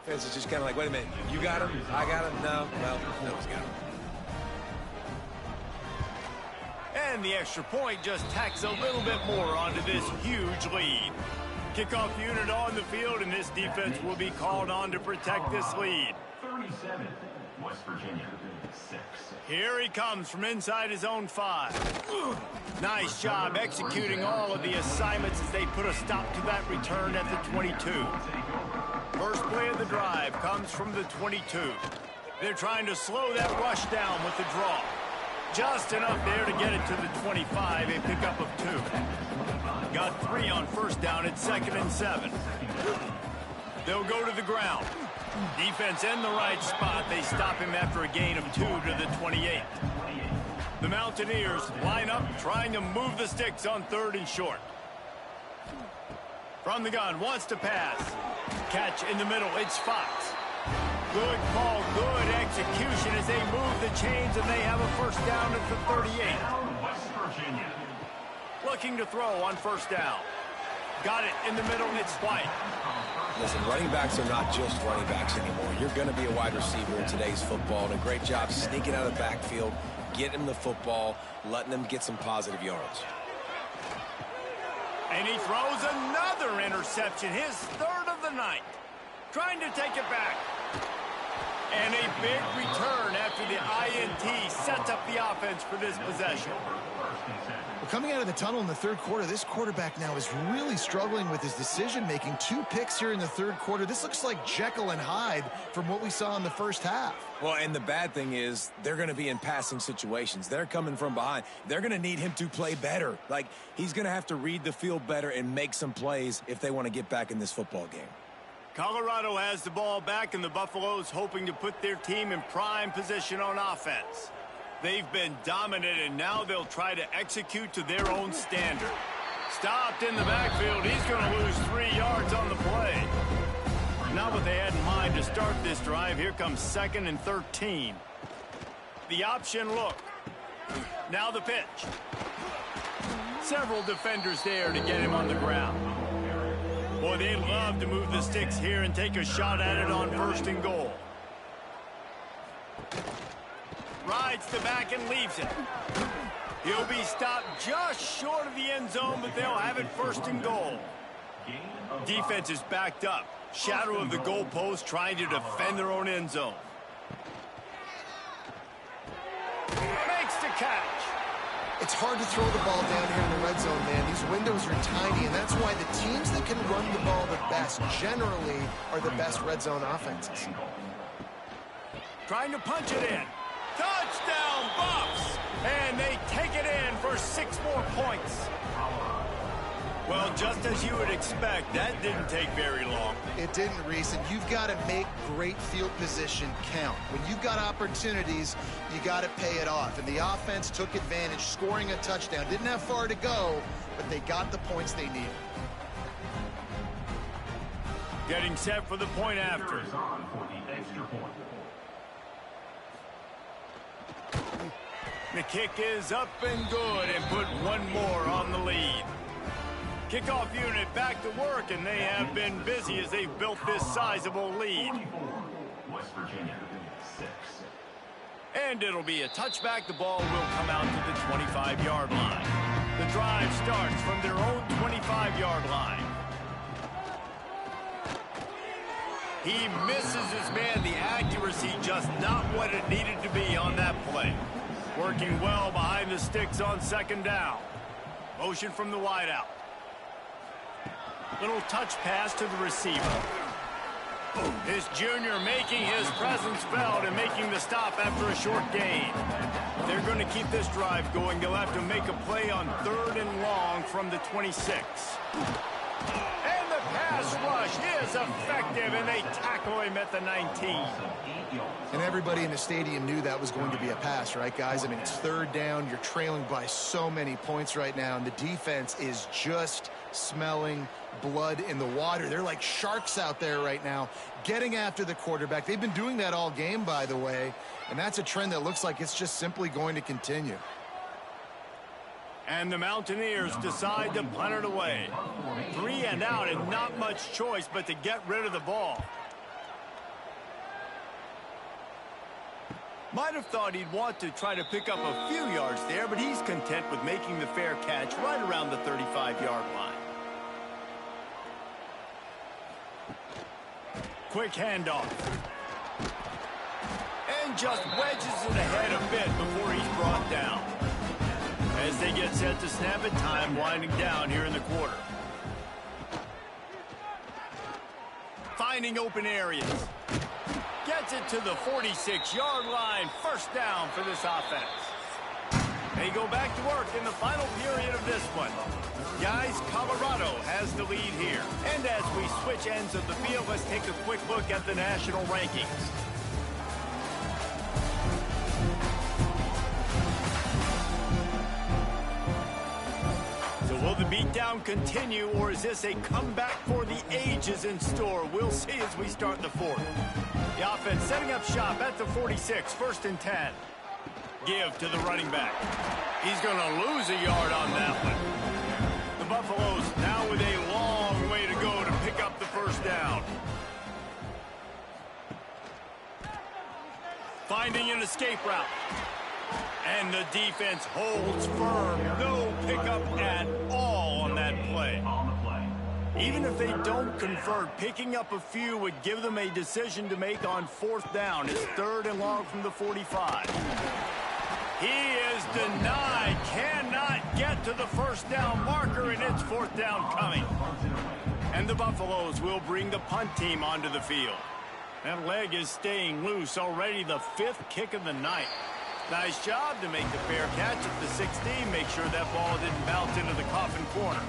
Fans is just kind of like, wait a minute, you got him? I got him? No. Well, no one's got him. And the extra point just tacks a little bit more onto this huge lead. Kickoff unit on the field, and this defense will be called on to protect this lead. 37, West Virginia, 6. Here he comes from inside his own 5. Nice job executing all of the assignments as they put a stop to that return at the 22. First play of the drive comes from the 22. They're trying to slow that rush down with the draw. Just enough there to get it to the 25, a pickup of 2. Got 3 on first down at 2nd and 7. They'll go to the ground. Defense in the right spot. They stop him after a gain of 2 to the 28. The Mountaineers line up trying to move the sticks on 3rd and short. From the gun, wants to pass. Catch in the middle, it's Fox. Good call, good execution as they move the chains, and they have a first down at the 38. West Virginia. Looking to throw on first down. Got it in the middle. It's White. Listen, running backs are not just running backs anymore. You're going to be a wide receiver in today's football, and a great job sneaking out of the backfield, getting them the football, letting them get some positive yards. And he throws another interception, his third of the night. Trying to take it back. And a big return after the INT sets up the offense for this possession. Well, coming out of the tunnel in the third quarter, this quarterback now is really struggling with his decision-making. 2 picks here in the third quarter. This looks like Jekyll and Hyde from what we saw in the first half. Well, and the bad thing is they're going to be in passing situations. They're coming from behind. They're going to need him to play better. Like, he's going to have to read the field better and make some plays if they want to get back in this football game. Colorado has the ball back, and the Buffaloes hoping to put their team in prime position on offense. They've been dominant, and now they'll try to execute to their own standard. Stopped in the backfield. He's going to lose 3 yards on the play. Not what they had in mind to start this drive. Here comes 2nd and 13. The option look. Now the pitch. Several defenders there to get him on the ground. Boy, they'd love to move the sticks here and take a shot at it on 1st and goal. Rides the back and leaves it. He'll be stopped just short of the end zone, but they'll have it 1st and goal. Defense is backed up. Shadow of the goalpost, trying to defend their own end zone. Makes the catch. It's hard to throw the ball down here in the red zone, man. These windows are tiny, and that's why the teams that can run the ball the best generally are the best red zone offenses. Trying to punch it in. Touchdown, Buffs! And they take it in for 6 more points. Well, just as you would expect, that didn't take very long. It didn't, Reese, and you've got to make great field position count. When you've got opportunities, you got to pay it off. And the offense took advantage, scoring a touchdown. Didn't have far to go, but they got the points they needed. Getting set for the point after. Is on for the extra point. The kick is up and good, and put 1 more on the lead. Kickoff unit back to work, and they have been busy as they've built this sizable lead. 44, West Virginia, 6. And it'll be a touchback. The ball will come out to the 25-yard line. The drive starts from their own 25-yard line. He misses his man. The accuracy just not what it needed to be on that play. Working well behind the sticks on 2nd down. Motion from the wideout. Little touch pass to the receiver. His junior making his presence felt and making the stop after a short gain. They're going to keep this drive going. They'll have to make a play on 3rd and long from the 26. And the pass rush is effective, and they tackle him at the 19. And everybody in the stadium knew that was going to be a pass, right, guys? I mean, it's 3rd down. You're trailing by so many points right now, and the defense is just smelling blood in the water. They're like sharks out there right now, getting after the quarterback. They've been doing that all game, by the way, and that's a trend that looks like it's just simply going to continue. And the Mountaineers decide to punt it away. 3 and out, and not much choice but to get rid of the ball. Might have thought he'd want to try to pick up a few yards there, but he's content with making the fair catch right around the 35-yard line. Quick handoff. And just wedges it ahead a bit before he's brought down. As they get set to snap it, time winding down here in the quarter. Finding open areas. Gets it to the 46-yard line. First down for this offense. They go back to work in the final period of this one. Guys, Colorado has the lead here. And as we switch ends of the field, let's take a quick look at the national rankings. So will the beatdown continue, or is this a comeback for the ages in store? We'll see as we start the 4th. The offense setting up shop at the 46, 1st and 10. Give to the running back. He's going to lose a yard on that one. The Buffaloes now with a long way to go to pick up the first down. Finding an escape route. And the defense holds firm. No pickup at all on that play. Even if they don't convert, picking up a few would give them a decision to make on 4th down. It's 3rd and long from the 45. He is denied. Cannot get to the first down marker, and it's 4th down coming. And the Buffaloes will bring the punt team onto the field. That leg is staying loose. Already the 5th kick of the night. Nice job to make the fair catch at the 16. Make sure that ball didn't bounce into the coffin corner.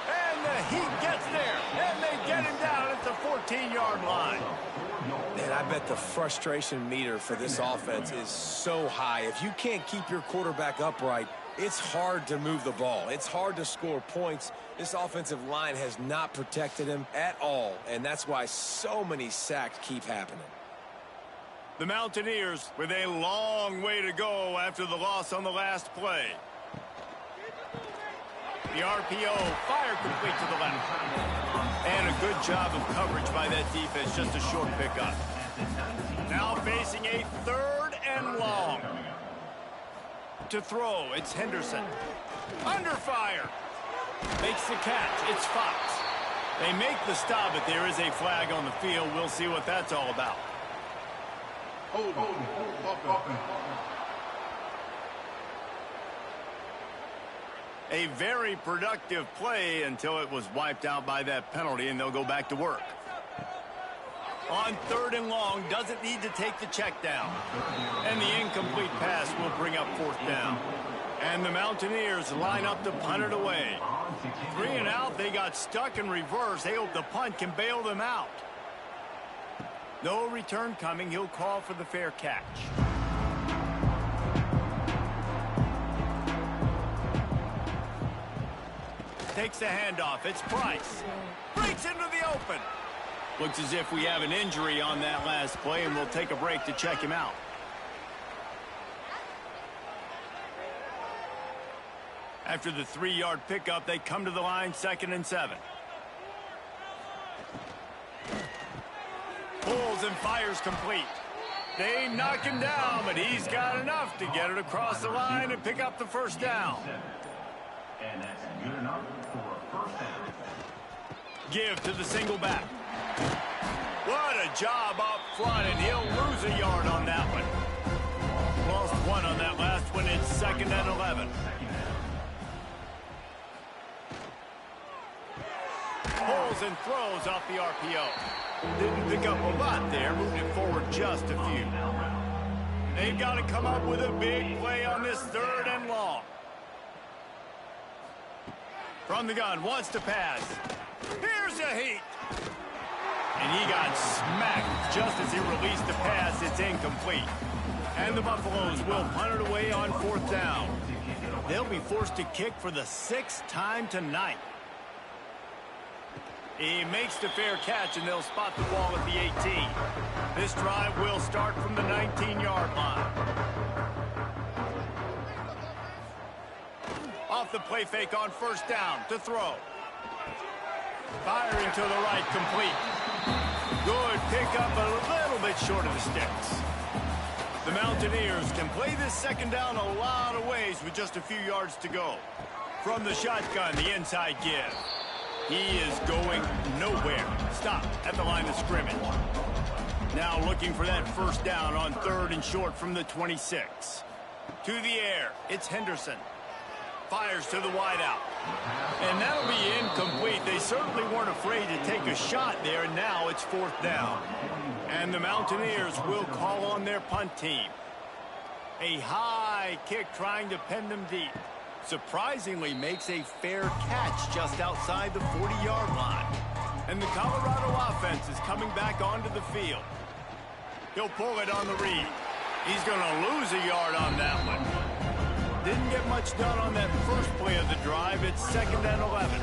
And the Heat gets there. And they get him down at the 14-yard line. Man, I bet the frustration meter for this offense is so high. If you can't keep your quarterback upright, it's hard to move the ball. It's hard to score points. This offensive line has not protected him at all, and that's why so many sacks keep happening. The Mountaineers with a long way to go after the loss on the last play. The RPO, fire complete to the left. And a good job of coverage by that defense, just a short pickup. Now facing a 3rd and long. To throw, it's Henderson. Under fire. Makes the catch, it's Fox. They make the stop, but there is a flag on the field. We'll see what that's all about. A very productive play until it was wiped out by that penalty, and they'll go back to work. On 3rd and long, doesn't need to take the check down. And the incomplete pass will bring up 4th down. And the Mountaineers line up to punt it away. 3 and out, they got stuck in reverse. They hope the punt can bail them out. No return coming. He'll call for the fair catch. Takes the handoff. It's Price. Breaks into the open. Looks as if we have an injury on that last play, and we'll take a break to check him out. After the 3-yard pickup, they come to the line, 2nd and 7. Pulls and fires complete. They knock him down, but he's got enough to get it across the line and pick up the first down. And that's good enough for a first down. Give to the single back. What a job up front, and he'll lose a yard on that one. Lost 1 on that last one. It's 2nd and 11. Pulls and throws off the RPO. Didn't pick up a lot there, moved it forward just a few. They've got to come up with a big play on this 3rd and long. From the gun, wants to pass. Here's a Heat. And he got smacked just as he released the pass. It's incomplete. And the Buffaloes will punt it away on 4th down. They'll be forced to kick for the 6th time tonight. He makes the fair catch, and they'll spot the ball at the 18. This drive will start from the 19-yard line. Off the play fake on 1st down to throw. Firing to the right, complete. Good pickup, a little bit short of the sticks. The Mountaineers can play this 2nd down a lot of ways with just a few yards to go. From the shotgun, the inside give. He is going nowhere. Stopped at the line of scrimmage. Now looking for that first down on 3rd and short from the 26. To the air, it's Henderson. Fires to the wideout. And that'll be incomplete. They certainly weren't afraid to take a shot there, and now it's 4th down. And the Mountaineers will call on their punt team. A high kick trying to pen them deep. Surprisingly makes a fair catch just outside the 40-yard line. And the Colorado offense is coming back onto the field. He'll pull it on the read. He's going to lose a yard on that one. Didn't get much done on that first play of the drive. It's 2nd and 11.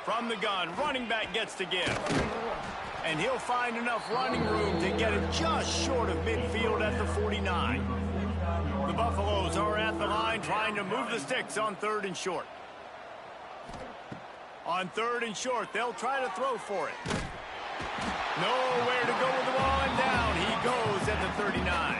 From the gun, running back gets to give. And he'll find enough running room to get it just short of midfield at the 49. The Buffaloes are at the line trying to move the sticks on 3rd and short. On 3rd and short, they'll try to throw for it. Nowhere to go with the ball, and down he goes at the 39.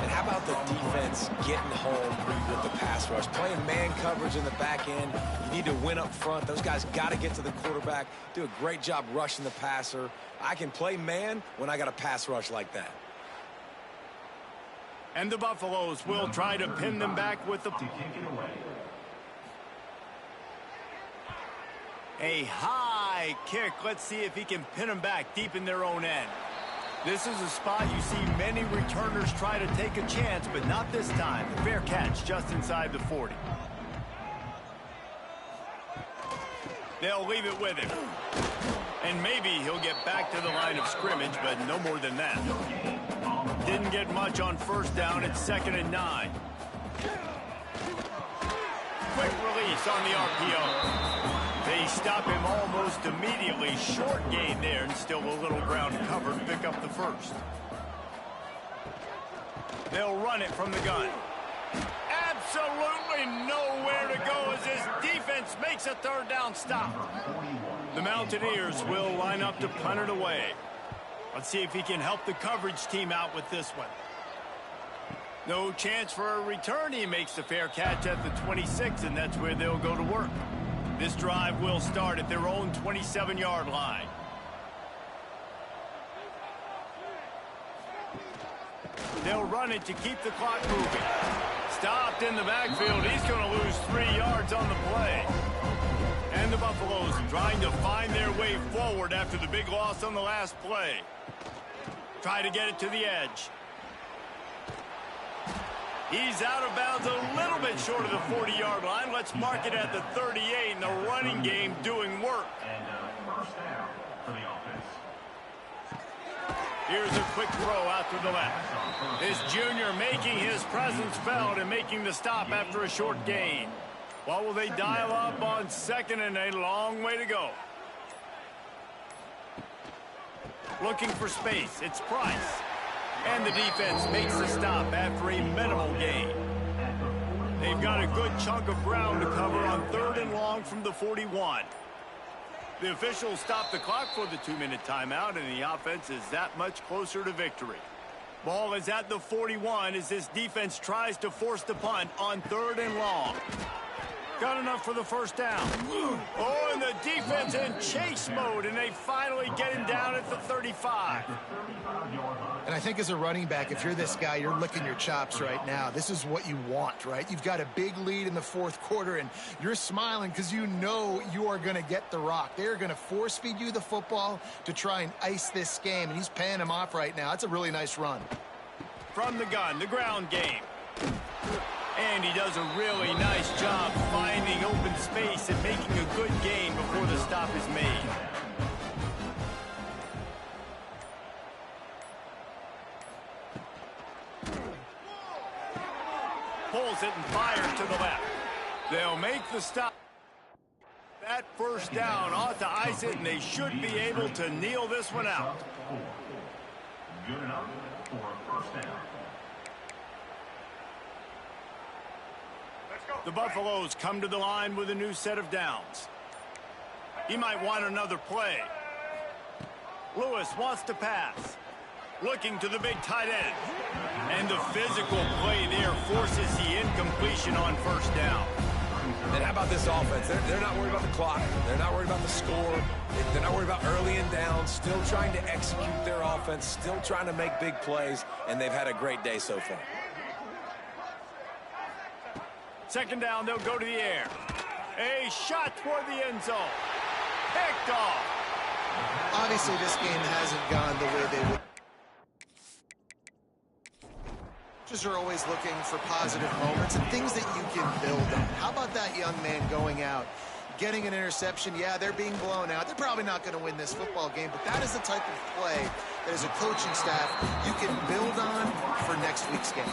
And how about the defense getting home with the pass rush? Playing man coverage in the back end. You need to win up front. Those guys got to get to the quarterback. Do a great job rushing the passer. I can play man when I got a pass rush like that. And the Buffaloes will try to pin them back with the... A high kick. Let's see if he can pin them back deep in their own end. This is a spot you see many returners try to take a chance, but not this time. The fair catch just inside the 40. They'll leave it with him. And maybe he'll get back to the line of scrimmage, but no more than that. Didn't get much on 1st down. It's 2nd and 9. Quick release on the RPO. They stop him almost immediately. Short gain there, and still a little ground covered. Pick up the 1st. They'll run it from the gun. Absolutely nowhere to go as his defense makes a 3rd down stop. The Mountaineers will line up to punt it away. Let's see if he can help the coverage team out with this one. No chance for a return. He makes the fair catch at the 26, and that's where they'll go to work. This drive will start at their own 27-yard line. They'll run it to keep the clock moving. Stopped in the backfield. He's going to lose 3 yards on the play. And the Buffaloes trying to find their way forward after the big loss on the last play. Try to get it to the edge. He's out of bounds a little bit short of the 40-yard line. Let's mark it at the 38, and the running game doing work. And 1st down for the offense. Here's a quick throw out to the left. This junior making his presence felt and making the stop after a short gain. What will they dial up on 2nd and a long way to go? Looking for space. It's Price. And the defense makes the stop after a minimal gain. They've got a good chunk of ground to cover on 3rd and long from the 41. The officials stop the clock for the 2-minute timeout, and the offense is that much closer to victory. Ball is at the 41 as this defense tries to force the punt on 3rd and long. Got enough for the 1st down. Oh, and the defense in chase mode, and they finally get him down at the 35. And I think as a running back, if you're this guy, you're licking your chops right now. This is what you want, right? You've got a big lead in the 4th quarter, and you're smiling because you know you are going to get the rock. They're going to force feed you the football to try and ice this game, and he's paying him off right now. That's a really nice run. From the gun, the ground game. And he does a really nice job finding open space and making a good gain before the stop is made. Pulls it and fires to the left. They'll make the stop. That 1st down ought to ice it, and they should be able to kneel this one out. Good enough for a 1st down. The Buffaloes come to the line with a new set of downs. He might want another play. Lewis wants to pass. Looking to the big tight end. And the physical play there forces the incompletion on 1st down. And how about this offense? They're not worried about the clock. They're not worried about the score. They're not worried about early and down. Still trying to execute their offense. Still trying to make big plays. And they've had a great day so far. 2nd down, they'll go to the air. A shot toward the end zone. Picked off. Obviously, this game hasn't gone the way they would. Coaches are always looking for positive moments and things that you can build on. How about that young man going out, getting an interception? Yeah, they're being blown out. They're probably not going to win this football game, but that is the type of play that as a coaching staff you can build on for next week's game.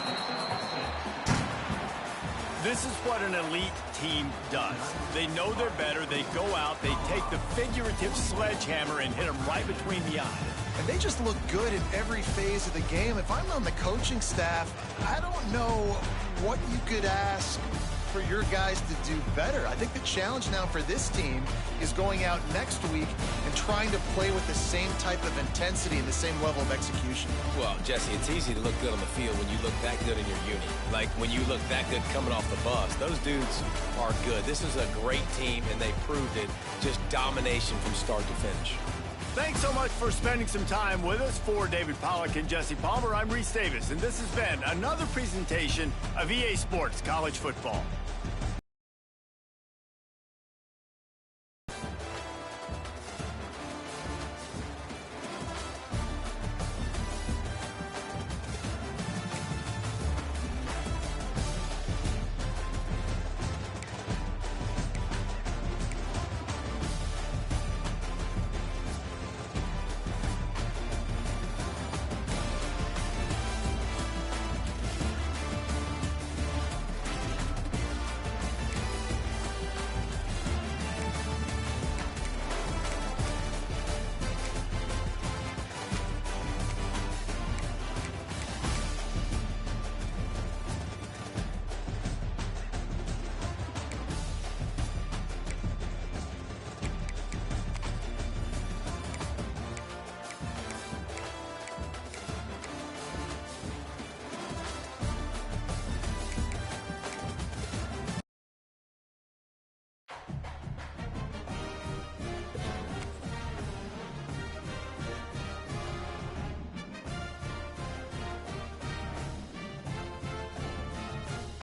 This is what an elite team does. They know they're better. They go out, they take the figurative sledgehammer and hit them right between the eyes. And they just look good in every phase of the game. If I'm on the coaching staff, I don't know what you could ask for your guys to do better. I think the challenge now for this team is going out next week and trying to play with the same type of intensity and the same level of execution. Well, Jesse, it's easy to look good on the field when you look that good in your uni. Like when you look that good coming off the bus. Those dudes are good. This is a great team, and they proved it. Just domination from start to finish. Thanks so much for spending some time with us. For David Pollack and Jesse Palmer, I'm Reese Davis, and this has been another presentation of EA Sports College Football.